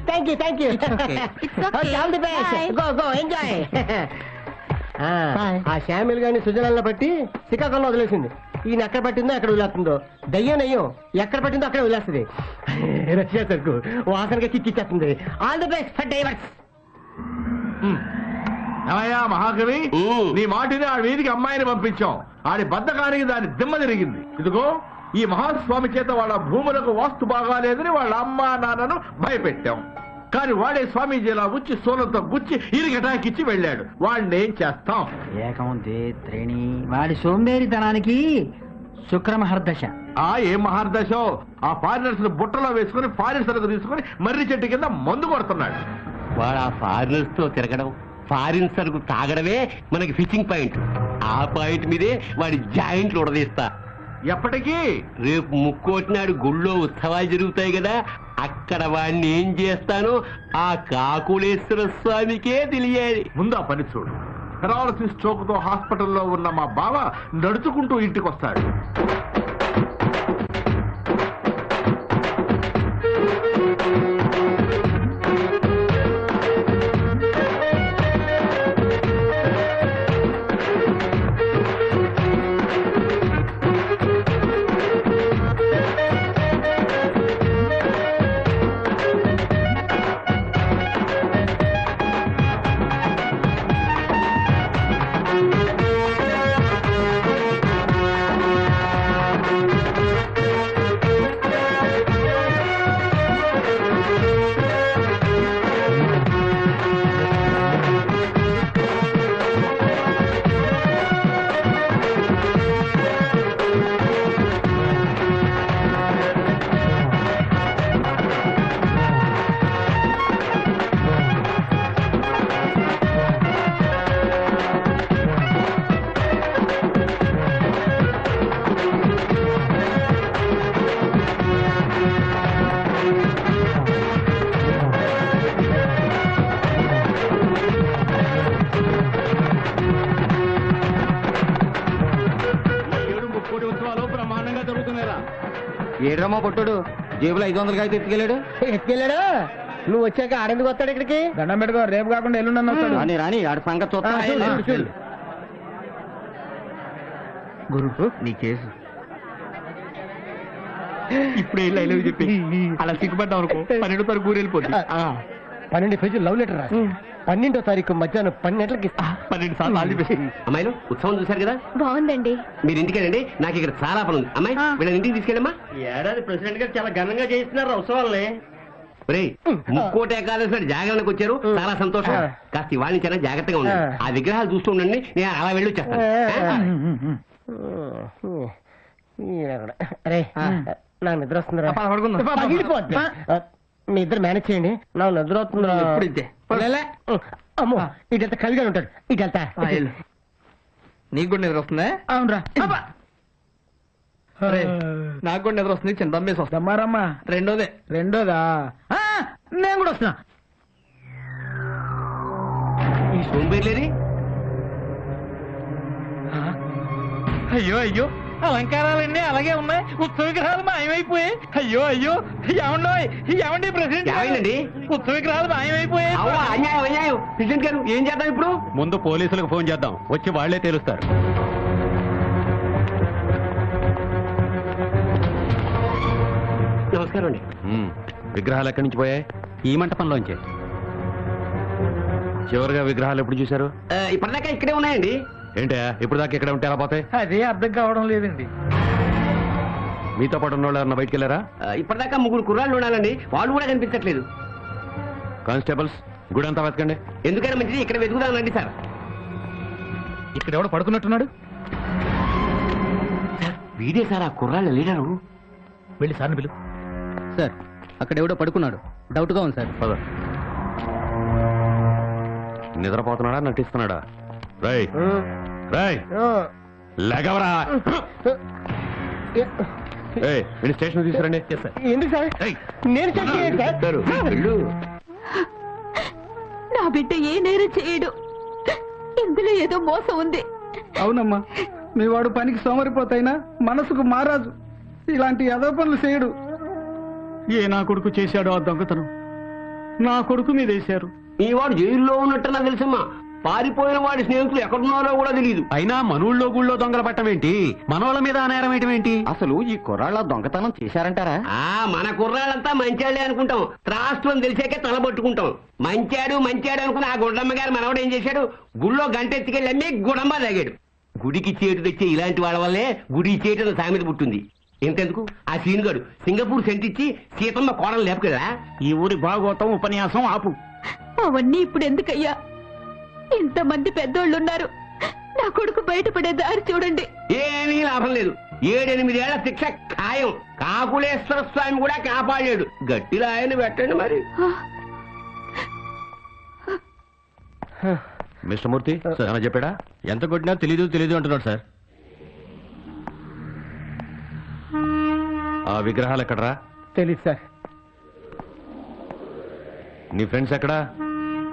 Thank you thank you all the best go go enjoy. ఆ శామిల్ గారిని సుజనాల్లో బట్టి శ్రీకాకుళంలో వదిలేసింది. ఈయన ఎక్కడ పట్టిందో ఎక్కడ వదిలేస్తుందో. దయ్యం నయ్యం ఎక్కడ పట్టిందో అక్కడ వదిలేస్తుంది. రష్యా సరుకు వాసనగా కిక్కిచ్చేస్తుంది. All the best for divers. ఏమయ్యా మహాకవి, నీ మాటిని ఆ వీధికి అమ్మాయిని పంపించాం. ఆడి బద్దకానికి దాని దిమ్మ తిరిగింది. ఇదిగో ఈ మహాస్వామి చేత వాళ్ళ భూములకు వాస్తు బాగాలేదని వాళ్ళ అమ్మా నాన్నను భయపెట్టాం. కానీ వాడే స్వామీజీలా వచ్చి సోలంతో గుచ్చి ఇరిగటాకిచ్చి వెళ్ళాడు. వాడిని ఏం చేస్తాం? ఏకముంది త్రేణి వాడి సోంబేరితనానికి శుక్రమహర్దశ. ఏం మహర్దశో! ఆ ఫారినర్స్ బుట్టలో వేసుకుని ఫారిన్ సరుకు తీసుకుని మర్రి చెట్టు కింద మందు కొడుతున్నాడు. వాడు ఆ ఫారినర్స్ తో తిరగడం, ఫారిన్ సరుకు తాగడమే మనకి ఫిషింగ్ పాయింట్. ఆ పాయింట్ మీదే వాడి జాయింట్లు ఉడదీస్తా. ఎప్పటికీ? రేపు ముక్కోటినాడు గుళ్ళో ఉత్సవాలు జరుగుతాయి కదా, అక్కడ వాడిని ఏం చేస్తానో ఆ కాకులేశ్వర స్వామికే తెలియాలి. ముందా పని చూడు. పెరాలసిస్ స్ట్రోక్ తో హాస్పిటల్లో ఉన్న మా బావ నడుచుకుంటూ ఇంటికి వస్తాడు. ఏడ్రమ్మా పొట్టుడు జేబులో 500 అయితే ఎత్తుకెళ్ళాడు. నువ్వు వచ్చాక ఆడెందుకు వస్తాడు ఇక్కడికి? దండం పెట్టుకో, రేపు కాకుండా ఎల్లుండి వస్తాడు. రాని రాని ఆడి సంగతి చూస్తా. గురు నీ కేసు ఇప్పుడు లైవ్ చెప్పి అలా సిగ్గుపడ్డావు అనుకో, 12వ తారీఖు ఊరు వెళ్ళిపోతుంది. 12 పేజీలు లవ్ లెటర్ రాసి 12వ తారీఖు మధ్యాహ్నం 12 గంటలకి 12 సార్లు ఆల్ ది బెస్ట్. అమ్మాయిలు ఉత్సవం చూశారు కదా, బాగుందండి. మీరు ఇంటికెళ్ళండి, నాకు ఇక్కడ చాలా పని ఉంది. అమ్మాయి వీళ్ళని ఇంటికి తీసుకెళ్ళమ్మా. ఏడాది ప్రెసిడెంట్ గారు చాలా ఘనంగా చేస్తున్నారు ఉత్సవాలని. ముక్కోటి ఏకాదశి జాగరణకు వచ్చారు, చాలా సంతోషం. కాస్త ఇవాళ చాలా జాగ్రత్తగా ఉండండి. ఆ విగ్రహాలు చూస్తూ ఉండండి, నేను అలా వెళ్ళి వచ్చేస్తాను. అరే నాకు నిద్ర వస్తుందిరా. మీ ఇద్దరు మేనేజ్ చేయండి, నాకు నిద్ర వస్తుందిరా. అమ్మో ఇటెళ్తా కవిగా ఉంటాడు, ఇటెళ్తా. నీకు కూడా నిద్ర వస్తుందా? అవునరా. నాకు కూడా నిద్ర వస్తుంది, చిన్న దమ్మేసి వస్తామారమ్మా. రెండోదా నేను కూడా వస్తున్నా. ఈ సోంబేర్లేని అయ్యో అయ్యో అలంకారాలన్నీ అలాగే ఉన్నాయి, ఉత్సవ విగ్రహాలు మాయమైపోయాయి. అయ్యో అయ్యో ఏమండి ప్రెసిడెంట్ ఉత్సవ విగ్రహాలు మాయమైపోయాయి. ప్రెసిడెంట్ గారు ఏం చేద్దాం ఇప్పుడు? ముందు పోలీసులకు ఫోన్ చేద్దాం, వచ్చి వాళ్లే తెలుస్తారు. నమస్కారం అండి. విగ్రహాలు ఎక్కడి నుంచి పోయాయి? ఈ మంటపంలోంచి. చివరిగా విగ్రహాలు ఎప్పుడు చూశారు? ఇప్పటిదాకా ఇక్కడే ఉన్నాయండి. ఏంటా ఇప్పుడు దాకా ఇక్కడ ఉంటే ఎలా పోతాయి? అదే అర్థం కావడం లేదండి. మీతో పాటు ఉన్న వాళ్ళు బయటికి వెళ్ళారా? ఇప్పటిదాకా 3 కుర్రాళ్ళు ఉండాలండి, వాళ్ళు కూడా కనిపించట్లేదు. కానిస్టేబుల్స్ గుడి అంతా వెతకండి. ఎందుకైనా మంచిది ఇక్కడ వెతుకుదామండి సార్. ఇక్కడ ఎవడో పడుకున్నట్టున్నాడు. వీడే సార్ ఆ కుర్రాళ్ళ లీడరు. వెళ్ళి సార్ని పిలు. సార్ అక్కడ ఎవడో పడుకున్నాడు, డౌట్ గా ఉంది సార్. పద. నిద్రపోతున్నాడా నటిస్తున్నాడా? రై రై లెగవరా. స్టేషన్ తీసుకురండి. ఎందుకు సార్? నేను నా బిడ్డ ఏ నేరం చేయడు, ఇందులో ఏదో మోసం ఉంది. అవునమ్మా, మీ వాడు పనికి సోమరిపోతైనా మనసుకు మారాజు, ఇలాంటి యదో పనులు చేయడు. ఏ నా కొడుకు చేశాడో ఆ దొంగతనం నా కొడుకు మీద వేశారు. ఈ వాడు జైల్లో ఉన్నట్టు నాకు తెలుసమ్మా. పారిపోయిన వాడి స్నేహితులు ఎక్కడున్నారో కూడా తెలియదు. అయినా మనూళ్ళో గుళ్ళో దొంగల పట్టం ఏంటి, మనోళ్ళ మీద నేరం ఏంటి? అసలు ఈ కుర్రాళ్ళ దొంగతనం చేశారంటారా? మన కుర్రాళ్ళంతా మంచాడే అనుకుంటాం. రాష్ట్రం తెలిసాకే తలబట్టుకుంటాం. మంచాడు అనుకుని ఆ గుడ్లమ్మ గారు మనవడు ఏం చేశాడు? గుళ్ళో గంట ఎత్తుకెళ్ళి అమ్మి గుడంబ తాగాడు. గుడికి చేటు తెచ్చే ఇలాంటి వాళ్ళ వల్లే గుడి చేటు సామెత పుట్టింది. ఎంతెందుకు ఆ సీనుగాడు సింగపూర్ సెంటిచ్చి సీతమ్మ కోడలు లేపుకెళ్ళా. ఈ ఊరి భాగవతం ఉపన్యాసం ఆపు. అవన్నీ ఇప్పుడు ఎందుకయ్యా? ఇంతమంది పెద్దోళ్ళున్నారు. నా కొడుకు బయటపడే దారి చూడండి. ఏమీ లాభం లేదు. 7-8 ఏళ్ల శిక్ష ఖాయం. కాకులేశ్వర స్వామి కూడా కాపాడాడు. గట్టిలో ఆయన పెట్టండి మరి. మిస్టర్ మూర్తి ఏమైనా చెప్పాడా? ఎంత కొట్టినా తెలీదు అంటున్నాడు సార్. ఆ విగ్రహాలు ఎక్కడరా? తెలీదు సార్. నీ ఫ్రెండ్స్ ఎక్కడా?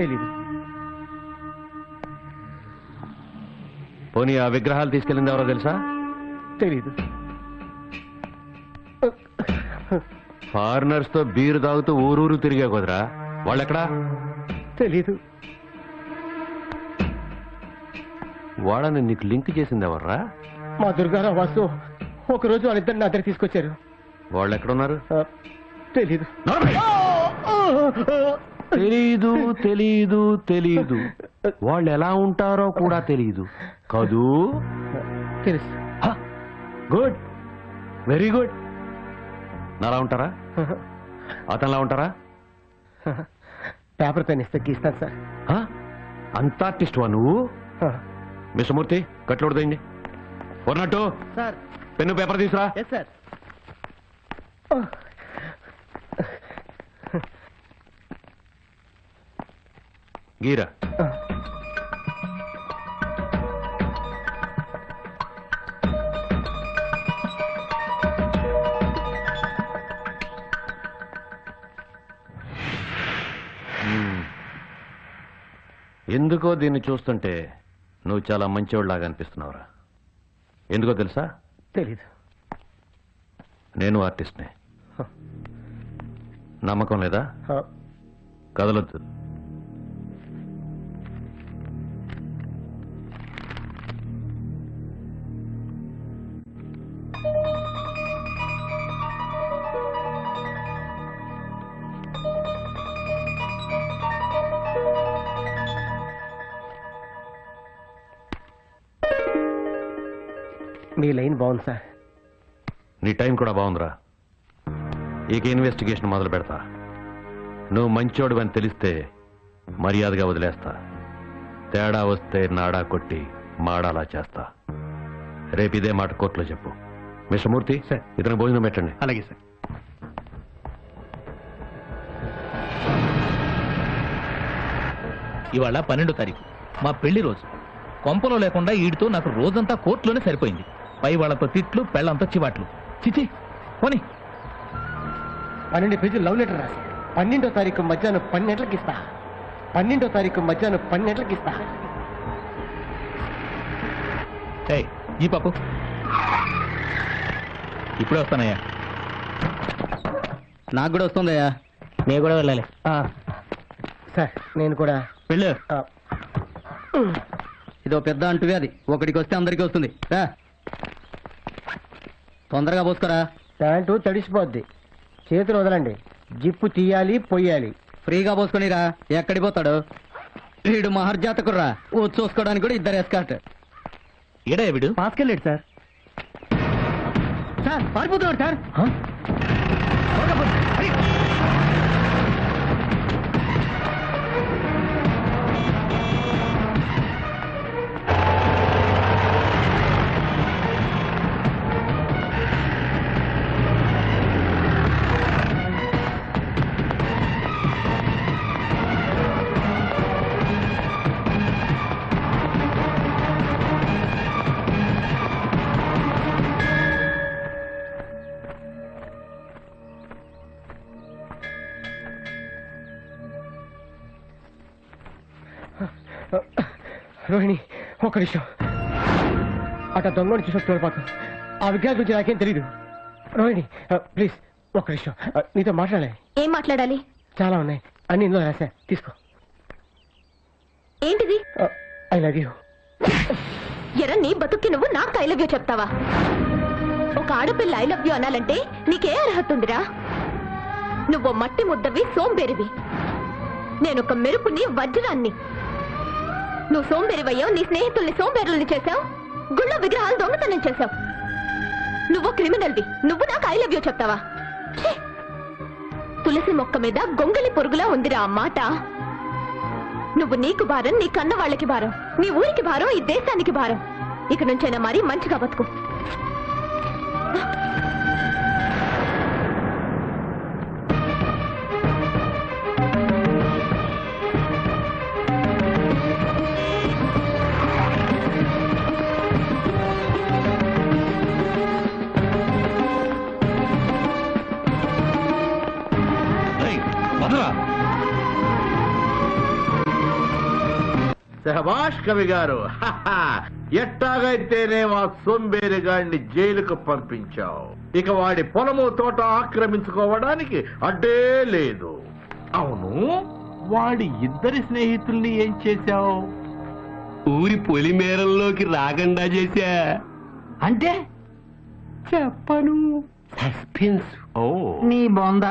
తెలీదు. పోనీ ఆ విగ్రహాలు తీసుకెళ్ళింది ఎవరో తెలుసా? తెలీదు. ఫారినర్స్ తో బీరు తాగుతూ ఊరూరు తిరిగే కుదరా, వాళ్ళెక్కడా? తెలీదు. వాళ్ళని నీకు లింక్ చేసింది ఎవర్రా? మా దుర్గారావు వాసు ఒకరోజు వాళ్ళిద్దరిని నా దగ్గర తీసుకొచ్చారు. వాళ్ళు ఎక్కడున్నారు? తెలీదు. తెలీదు తెలీదు తెలీదు. వాళ్ళు ఎలా ఉంటారో కూడా తెలీదు కదూ? తెలుసు. Good, very good. నాలా ఉంటారా? అతనిలా ఉంటారా? పేపర్ పెన్ ఇస్తే గీస్తాను సార్. అంత ఆర్టిస్ట్ వా నువ్వు? మిస్టర్ మూర్తి కట్లోడదండి. ఉన్నట్టు సార్ పెన్ను పేపర్ తీసురా. Yes sir. గీరా. ఎందుకో దీన్ని చూస్తుంటే నువ్వు చాలా మంచివాళ్ళలాగా అనిపిస్తున్నావురా. ఎందుకో తెలుసా? తెలీదు. నేను ఆర్టిస్ట్నే. నమ్మకం లేదా? కదలొద్దు. మీ లైన్ బాగుంది సార్. నీ టైం కూడా బాగుందిరా. ఇక ఇన్వెస్టిగేషన్ మొదలు పెడతా. నువ్వు మంచోడు అని తెలిస్తే మర్యాదగా వదిలేస్తా. తేడా వస్తే నాడా కొట్టి మాడాలా చేస్తా. రేపు ఇదే మాట కోర్టులో చెప్పు. మిస్టర్ మూర్తి సార్, ఇతను భోజనం పెట్టండి. అలాగే సార్. ఇవాళ 12వ తారీఖు మా పెళ్లి రోజు. కొంపలో లేకుండా ఈడితో నాకు రోజంతా కోర్టులోనే సరిపోయింది. పై వాళ్ళతో తిట్లు, పెళ్ళంతా చివాట్లు. చిచి పోనీ. 12 పేజీలు లవ్ లెటర్ రాసి 12వ తారీఖు మధ్యాహ్నం 12 గంటలకు ఇస్తా. 12వ తారీఖు మధ్యాహ్నం 12 గంటలకు ఇస్తా. ఏయ్ ఈ పాపు ఇప్పుడే వస్తానయ్యా. నాకు కూడా వస్తుందయ్యా. నేను కూడా వెళ్ళాలి. సార్ నేను కూడా. వెళ్ళు. ఇదో పెద్ద అంటువ్యాధి. ఒకడికి వస్తే అందరికీ వస్తుంది. రా తొందరగా పోసుకోరా. ప్యాంటు తడిసిపోద్ది. చేతులు వదలండి. జిప్పు తీయాలి, పొయ్యాలి. ఫ్రీగా పోసుకొనిరా. ఎక్కడి పోతాడు వీడు? మహర్జాతకుర్రా. చూసుకోవడానికి కూడా ఇద్దరు ఎస్కాట్. ఏడా వీడు? పాస్కెళ్ళాడు సార్. సార్ పారిపోతున్నాడు సార్. రోహిణి ఒక్క నిమిషం. అట దొంగని చూసి చూడపాకు. ఆ విగ్రహం గురించి నాకేం తెలీదు. రోహిణి ప్లీజ్ ఒక విషయం నీతో మాట్లాడాలి. ఏం మాట్లాడాలి? చాలా ఉన్నాయి, అన్ని ఇందులో రాశా, తీసుకో. ఏంటిది? I love you. ఎరా నీ బతుక్కి నువ్వు నాకు ఐ లవ్ యూ చెప్తావా? ఒక ఆడపిల్ల ఐ లవ్ యూ అనాలంటే నీకే అర్హత ఉందిరా? నువ్వు మట్టి ముద్దవి, సోంబేరివి. నేనొక మెరుపుని, వజ్రాన్ని. నువ్వు సోంబేరివయ్యావు, నీ స్నేహితుల్ని సోంబేరుల్ని చేశావు, గుళ్ళ విగ్రహాలు దొంగతనం చేశావు. నువ్వు క్రిమినల్వి, నువ్వు నాకు ఐ లవ్ యూ చెప్తావా? ఛీ! తులసి మొక్క మీద గొంగలి పొరుగులా ఉందిరా ఆ మాట. నువ్వు నీకు భారం, నీ కన్న వాళ్ళకి భారం, నీ ఊరికి భారం, ఈ దేశానికి భారం. ఇక నుంచైనా మరీ మంచిగా బతుకు. శభాష్ కవి గారు, ఎట్టాగైతేనే ఆ సోంబేరి గాడిని జైలుకు పంపించావు. ఇక వాడి పొలము తోట ఆక్రమించుకోవడానికి అడ్డే లేదు. అవును, వాడి ఇద్దరి స్నేహితుల్ని ఏం చేశావు? ఊరి పొలిమేరల్లోకి రాకుండా చేశా. అంటే చెప్పను, సస్పెన్స్. ఓ, నీ బొంద.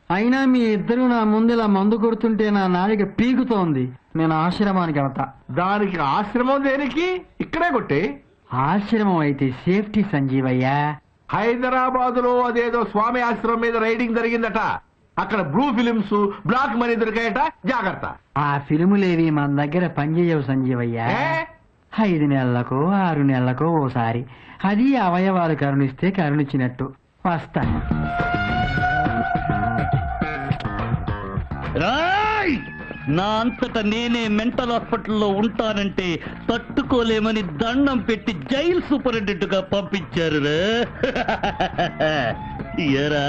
అయినా మీ ఇద్దరు నా ముందు ఇలా మందు కొడుతుంటే నా నాలిక పీకుతోంది. నేను ఆశ్రమానికి వెళ్తా. దానికి ఆశ్రమం దేనికి? ఇక్కడే కొట్టే. ఆశ్రమం అయితే సేఫ్టీ సంజీవయ్యా. హైదరాబాద్ లో అదేదో స్వామి ఆశ్రమం మీద రైడింగ్ జరిగిందట. అక్కడ బ్లూ ఫిలిమ్స్, బ్లాక్ మనీ దొరికాయట. జాగ్రత్త. ఆ ఫిల్ములేవి మన దగ్గర పనిచేయవు సంజీవయ్యా. 5 నెలలకు 6 నెలలకు ఓసారి. అది అవయవాలు కరుణిస్తే కరుణించినట్టు. వస్తా. నా అంతటా నేనే మెంటల్ హాస్పిటల్లో ఉంటానంటే తట్టుకోలేమని దండం పెట్టి జైలు సూపరింటెండెంట్ గా పంపించారు. ఎరా,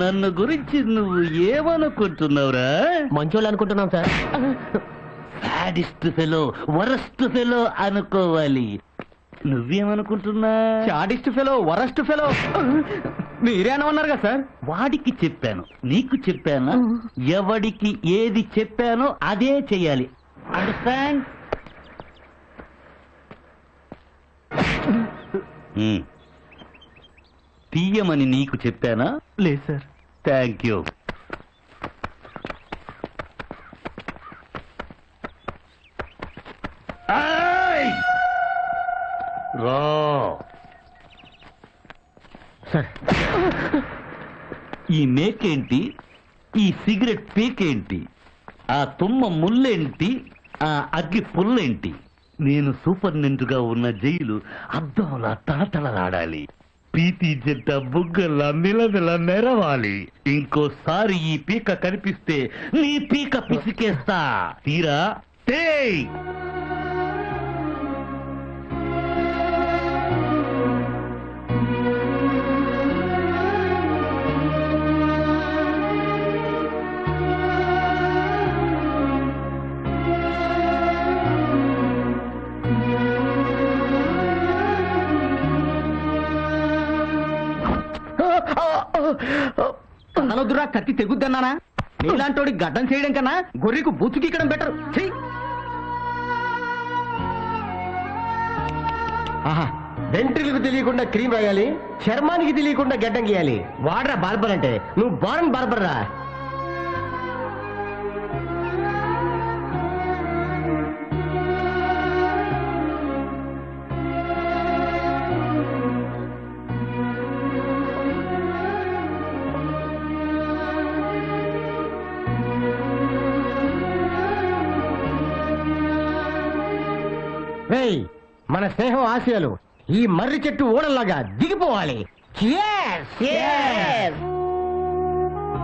నన్ను గురించి నువ్వు ఏమనుకుంటున్నావురా? మంచోళ్ళు అనుకుంటున్నాం sir. Sadist fellow, worst fellow అనుకోవాలి. నువ్వేమనుకుంటున్నా? చాడిస్ట్ ఫెలో, వరస్ట్ ఫెలో మీరేనా ఉన్నారు కదా సార్? వాడికి చెప్పాను, నీకు చెప్పానా? ఎవడికి ఏది చెప్పానో అదే చెయ్యాలి. అండర్స్టాండ్? తీయమని నీకు చెప్పానా? లేదు సార్. Thank you. రా. సార్, ఈ మేకేంటి? ఈ సిగరెట్ పీకేంటి? ఆ తుమ్మ ముల్లేంటి? ఆ అగ్గి పుల్లేంటి? నేను సూపరింటెండెంట్ గా ఉన్న జైలు అద్దంలా తలతలలాడాలి. పీతి జంట బుగ్గల్లా మిలమిల మెరవాలి. ఇంకోసారి ఈ పీక కనిపిస్తే నీ పీక పిసికేస్తా. తీరా టేయ్. కదలొద్దురా, కత్తి తెగుద్దన్నానా? నీలాంటోడి గడ్డం చేయడం కన్నా గొర్రెకు బూచుకిక్కడం బెటర్. వెంట్రులకు తెలియకుండా క్రీమ్ రాయాలి, చర్మానికి తెలియకుండా గడ్డం గీయాలి. వాడరా బార్బర్ అంటే, నువ్వు బారన్ బార్బర్ రా. మన స్నేహం ఆశయాలు ఈ మర్రి చెట్టు ఓడల్లాగా దిగిపోవాలి. Cheers! Cheers!